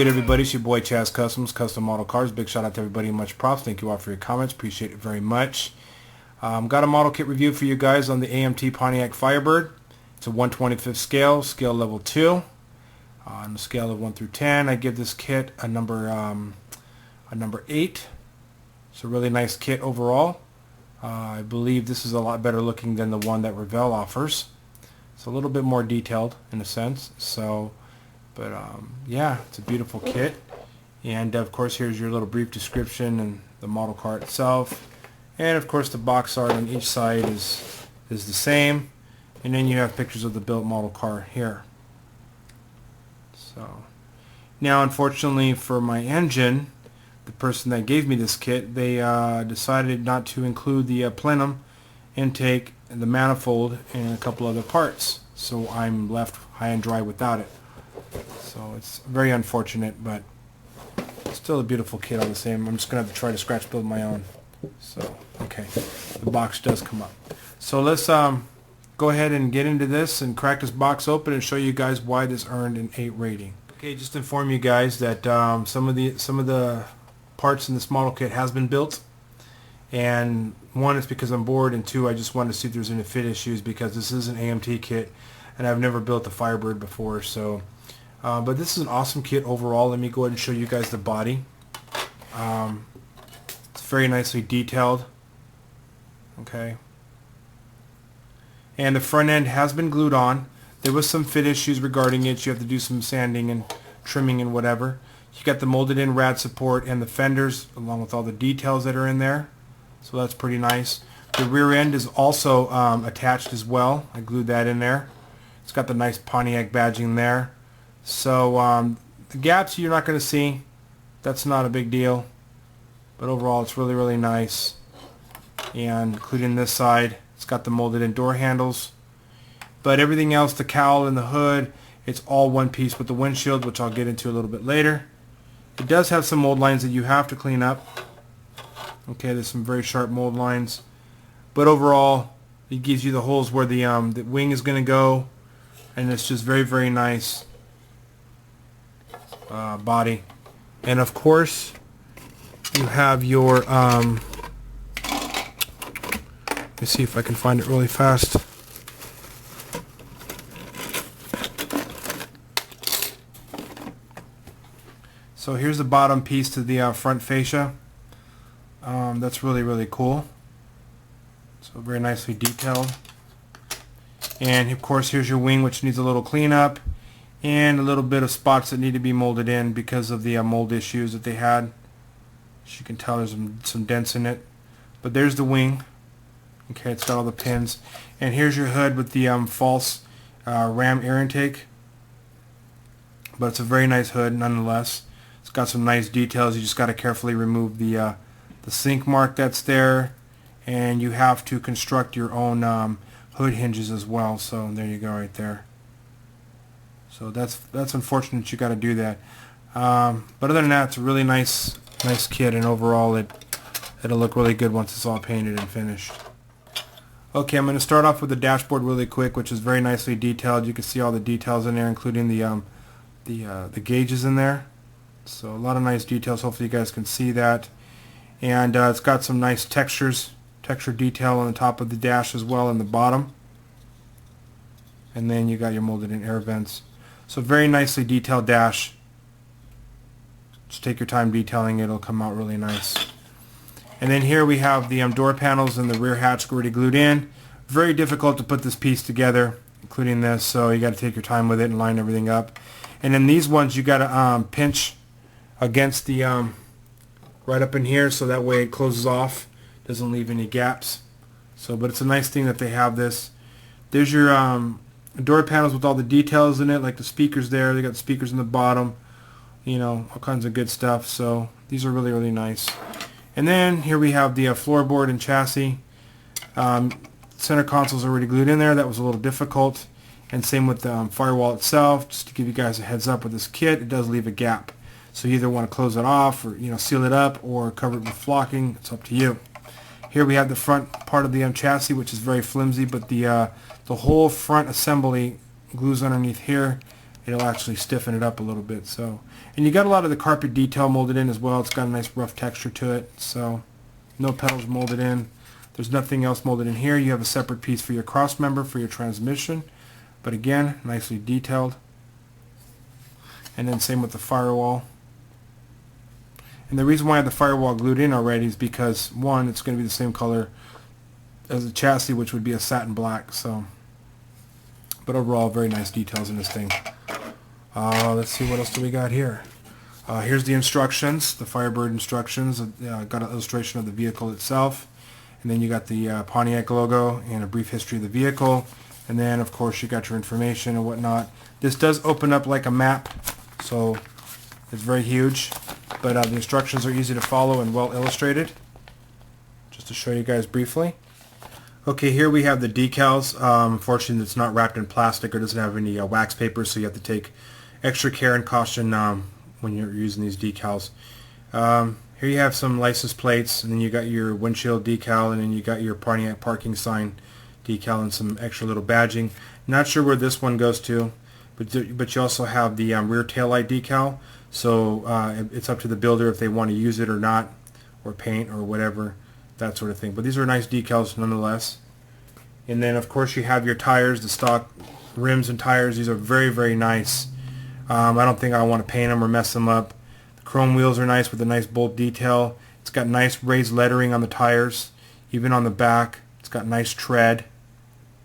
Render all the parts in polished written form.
good, everybody? It's your boy Chaz Customs, Custom Model Cars. Big shout out to everybody and much props. Thank you all for your comments. Appreciate it very much. Got a model kit review for you guys on the AMT Pontiac Firebird. It's a 1/25th scale, scale level 2. On the scale of 1 through 10, I give this kit a number 8. It's a really nice kit overall. I believe this is a lot better looking than the one that Revell offers. It's a little bit more detailed in a sense. But yeah, it's a beautiful kit. And of course, here's your little brief description and the model car itself. And of course, the box art on each side is the same. And then you have pictures of the built model car here. So now, unfortunately for my engine, the person that gave me this kit, they decided not to include the plenum intake and the manifold and a couple other parts. So I'm left high and dry without it. So it's very unfortunate, but still a beautiful kit all the same. I'm just going to have to try to scratch build my own. So, okay, the box does come up. So let's go ahead and get into this and crack this box open and show you guys why this earned an 8 rating. Okay, just to inform you guys that some of the parts in this model kit has been built, and one is because I'm bored, and two, I just wanted to see if there's any fit issues because this is an AMT kit and I've never built a Firebird before. So but this is an awesome kit overall. Let me go ahead and show you guys the body. It's very nicely detailed. Okay, and the front end has been glued on. There was some fit issues regarding it. You have to do some sanding and trimming and whatever. You got the molded in rad support and the fenders along with all the details that are in there. So that's pretty nice. The rear end is also attached as well. I glued that in there. It's got the nice Pontiac badging there. So the gaps you're not going to see. That's not a big deal. But overall it's really, really nice. And including this side, it's got the molded in door handles. But everything else, the cowl and the hood, it's all one piece with the windshield, which I'll get into a little bit later. It does have some mold lines that you have to clean up. Okay, there's some very sharp mold lines. But overall, it gives you the holes where the wing is going to go. And it's just very, very nice body. And of course, you have your, let me see if I can find it really fast. So here's the bottom piece to the front fascia. That's really, really cool. So very nicely detailed. And of course here's your wing, which needs a little cleanup and a little bit of spots that need to be molded in because of the mold issues that they had. As you can tell, there's some dents in it. But there's the wing. Okay, it's got all the pins. And here's your hood with the false ram air intake. But it's a very nice hood nonetheless. It's got some nice details. You just got to carefully remove the sink mark that's there, and you have to construct your own hood hinges as well. So there you go, right there. So that's unfortunate you got to do that. But other than that, it's a really nice kit, and overall it'll look really good once it's all painted and finished. Okay, I'm going to start off with the dashboard really quick, which is very nicely detailed. You can see all the details in there, including the gauges in there. So a lot of nice details. Hopefully you guys can see that. And it's got some nice texture detail on the top of the dash as well, and the bottom. And then you got your molded in air vents. So very nicely detailed dash. Just take your time detailing it. It'll come out really nice. And then here we have the door panels and the rear hatch already glued in. Very difficult to put this piece together, including this. So you got to take your time with it and line everything up. And then these ones you got to pinch against the right up in here, so that way it closes off, doesn't leave any gaps. So, but it's a nice thing that they have this. There's your door panels with all the details in it, like the speakers there. They got speakers in the bottom, you know, all kinds of good stuff. So these are really, really nice. And then here we have the floorboard and chassis. Center console's already glued in there. That was a little difficult. And same with the firewall itself. Just to give you guys a heads up with this kit, it does leave a gap. So you either want to close it off, or seal it up, or cover it with flocking. It's up to you. Here we have the front part of the chassis, which is very flimsy, but the whole front assembly glues underneath here. it'll actually stiffen it up a little bit. So, and you got a lot of the carpet detail molded in as well. It's got a nice rough texture to it. So no pedals molded in. There's nothing else molded in here. You have a separate piece for your cross member for your transmission, but again, nicely detailed. And then same with the firewall. And the reason why I have the firewall glued in already is because, one, it's going to be the same color as the chassis, which would be a satin black. So, but overall, very nice details in this thing. Let's see, what else do we got here? Here's the instructions, the Firebird instructions. Got an illustration of the vehicle itself. And then you got the Pontiac logo and a brief history of the vehicle. And then, of course, you got your information and whatnot. This does open up like a map, so it's very huge. But the instructions are easy to follow and well illustrated. Just to show you guys briefly. Okay, here we have the decals. Unfortunately, it's not wrapped in plastic or doesn't have any wax paper, so you have to take extra care and caution when you're using these decals. Here you have some license plates, and then you got your windshield decal, and then you got your Pontiac parking sign decal and some extra little badging. Not sure where this one goes to, but you also have the rear taillight decal, so it's up to the builder if they want to use it or not, or paint or whatever, that sort of thing. But these are nice decals nonetheless. And then of course you have your tires, the stock rims and tires. These are very, very nice. I don't think I want to paint them or mess them up. The chrome wheels are nice with a nice bolt detail. It's got nice raised lettering on the tires, even on the back. It's got nice tread.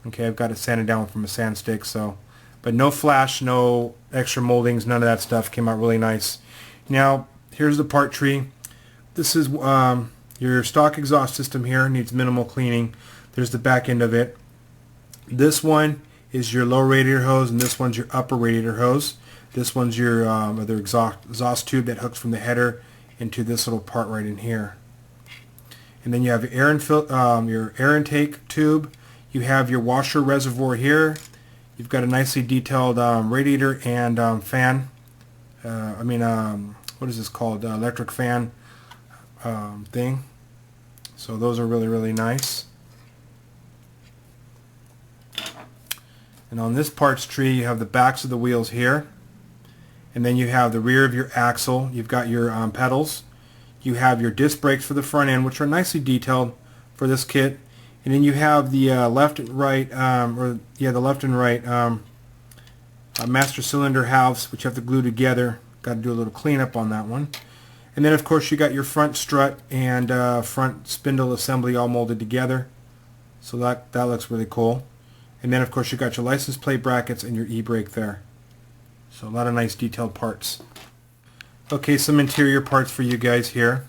Okay, I've got it sanded down from a sand stick, so, but no flash, no extra moldings, none of that stuff. Came out really nice. Now here's the part tree. This is your stock exhaust system here, needs minimal cleaning. There's the back end of it. This one is your low radiator hose, and this one's your upper radiator hose. This one's your other exhaust tube that hooks from the header into this little part right in here. And then you have your air intake tube. You have your washer reservoir here. You've got a nicely detailed radiator and fan. What is this called? Electric fan thing. So those are really, really nice. And on this parts tree, you have the backs of the wheels here. And then you have the rear of your axle. You've got your pedals. You have your disc brakes for the front end, which are nicely detailed for this kit. And then you have the left and right, the left and right master cylinder halves, which you have to glue together. Got to do a little cleanup on that one. And then, of course, you got your front strut and front spindle assembly all molded together. So that looks really cool. And then, of course, you got your license plate brackets and your e-brake there. So a lot of nice detailed parts. Okay, some interior parts for you guys here.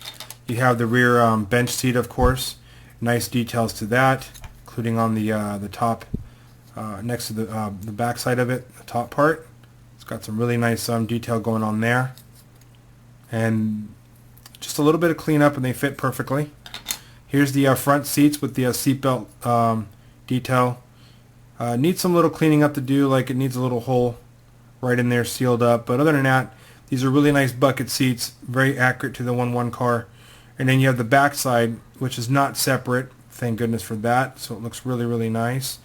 You have the rear bench seat, of course. Nice details to that, including on the top, next to the back side of it, the top part. It's got some really nice detail going on there. And just a little bit of cleanup and they fit perfectly. Here's the front seats with the seatbelt detail. Needs some little cleaning up to do, like it needs a little hole right in there sealed up. But other than that, these are really nice bucket seats, very accurate to the 1.1 car. And then you have the back side, which is not separate. Thank goodness for that. So it looks really, really nice.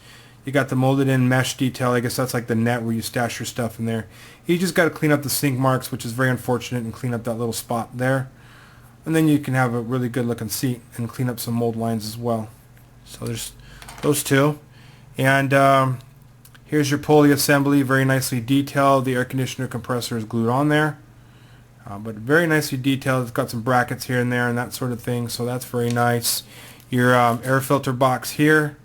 You got the molded in mesh detail. I guess that's like the net where you stash your stuff in there. You just got to clean up the sink marks, which is very unfortunate, and clean up that little spot there. And then you can have a really good looking seat and clean up some mold lines as well. So there's those two. And here's your pulley assembly, very nicely detailed. The air conditioner compressor is glued on there. But very nicely detailed. It's got some brackets here and there and that sort of thing, so that's very nice. Your air filter box here,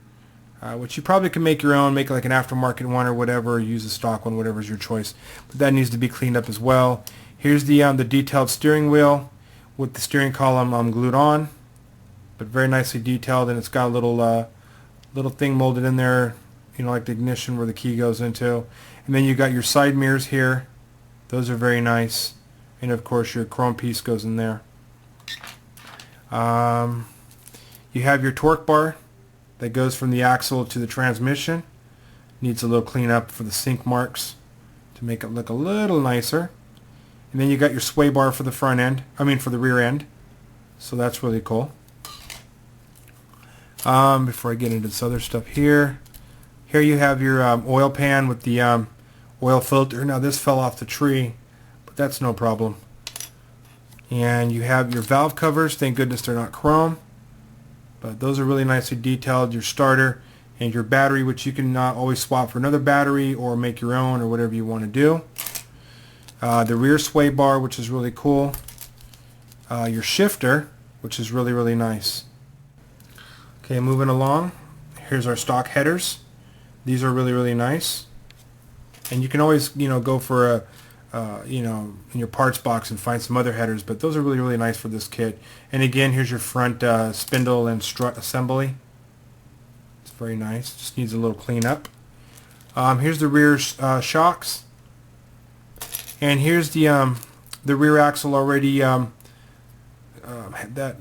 which you probably can make your own, make like an aftermarket one or whatever, or use a stock one, whatever's your choice. But that needs to be cleaned up as well. Here's the detailed steering wheel with the steering column glued on, but very nicely detailed, and it's got a little thing molded in there, you know, like the ignition where the key goes into. And then you got your side mirrors here. Those are very nice. And of course your chrome piece goes in there. You have your torque bar that goes from the axle to the transmission. Needs a little cleanup for the sink marks to make it look a little nicer. And then you got your sway bar for the front end, for the rear end. So that's really cool. Before I get into this other stuff here. Here you have your oil pan with the oil filter. Now this fell off the tree, but that's no problem. And you have your valve covers. Thank goodness they're not chrome, but those are really nicely detailed. Your starter and your battery, which you can always swap for another battery or make your own or whatever you want to do. The rear sway bar, which is really cool. Your shifter, which is really, really nice. Okay, moving along. Here's our stock headers. These are really, really nice. And you can always, go for in your parts box and find some other headers, but those are really, really nice for this kit. And again, here's your front spindle and strut assembly. It's very nice. Just needs a little cleanup. Here's the rear shocks. And here's the rear axle already that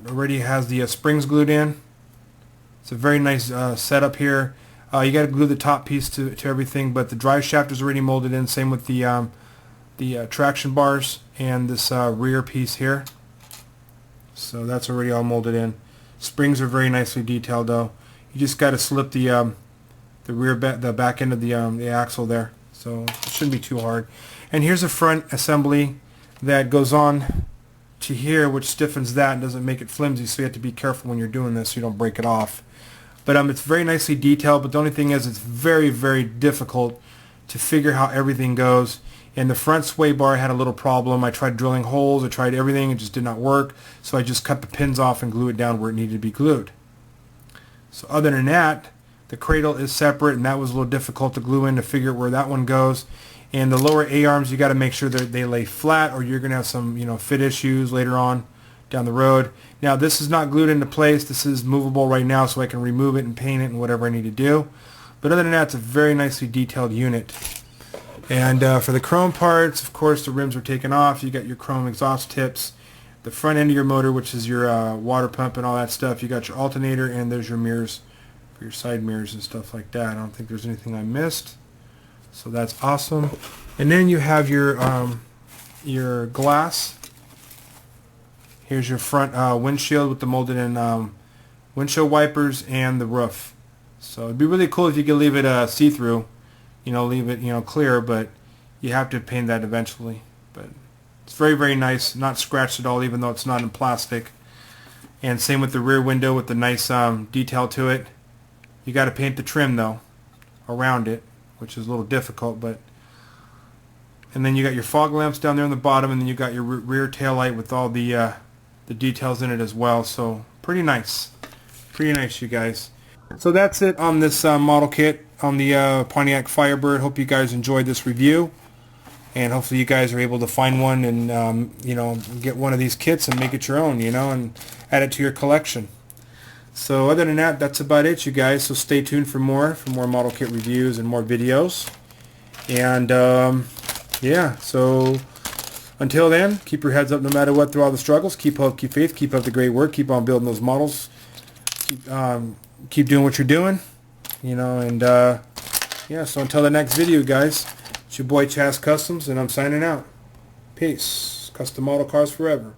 already has the springs glued in. It's a very nice setup here. You got to glue the top piece to everything, but the drive shaft is already molded in. Same with the traction bars and this rear piece here. So that's already all molded in. Springs are very nicely detailed though. You just got to slip the back end of the axle there. So it shouldn't be too hard. And here's a front assembly that goes on to here, which stiffens that and doesn't make it flimsy, so you have to be careful when you're doing this so you don't break it off. But it's very nicely detailed, but the only thing is it's very, very difficult to figure how everything goes. And the front sway bar had a little problem. I tried drilling holes, I tried everything, it just did not work, so I just cut the pins off and glue it down where it needed to be glued. So other than that, the cradle is separate, and that was a little difficult to glue in to figure out where that one goes. And the lower A-arms, you got to make sure that they lay flat, or you're going to have some, fit issues later on down the road. Now, this is not glued into place. This is movable right now, so I can remove it and paint it and whatever I need to do. But other than that, it's a very nicely detailed unit. And for the chrome parts, of course, the rims were taken off. You got your chrome exhaust tips, the front end of your motor, which is your water pump and all that stuff. You got your alternator, and there's your mirrors for your side mirrors and stuff like that. I don't think there's anything I missed. So that's awesome. And then you have your glass. Here's your front windshield with the molded in windshield wipers and the roof. So it'd be really cool if you could leave it see-through, leave it clear, but you have to paint that eventually. But it's very, very nice, not scratched at all, even though it's not in plastic. And same with the rear window with the nice detail to it. You got to paint the trim though around it, which is a little difficult, but. And then you got your fog lamps down there on the bottom, and then you got your rear tail light with all the details in it as well. So pretty nice, you guys. So that's it on this model kit on the Pontiac Firebird. Hope you guys enjoyed this review, and hopefully you guys are able to find one and get one of these kits and make it your own, and add it to your collection. So other than that, that's about it, you guys. So stay tuned for more model kit reviews and more videos. And yeah, so until then, keep your heads up no matter what through all the struggles. Keep hope, keep faith, keep up the great work, keep on building those models. Keep doing what you're doing, and yeah, so until the next video, guys, it's your boy Chaz Customs, and I'm signing out. Peace. Custom model cars forever.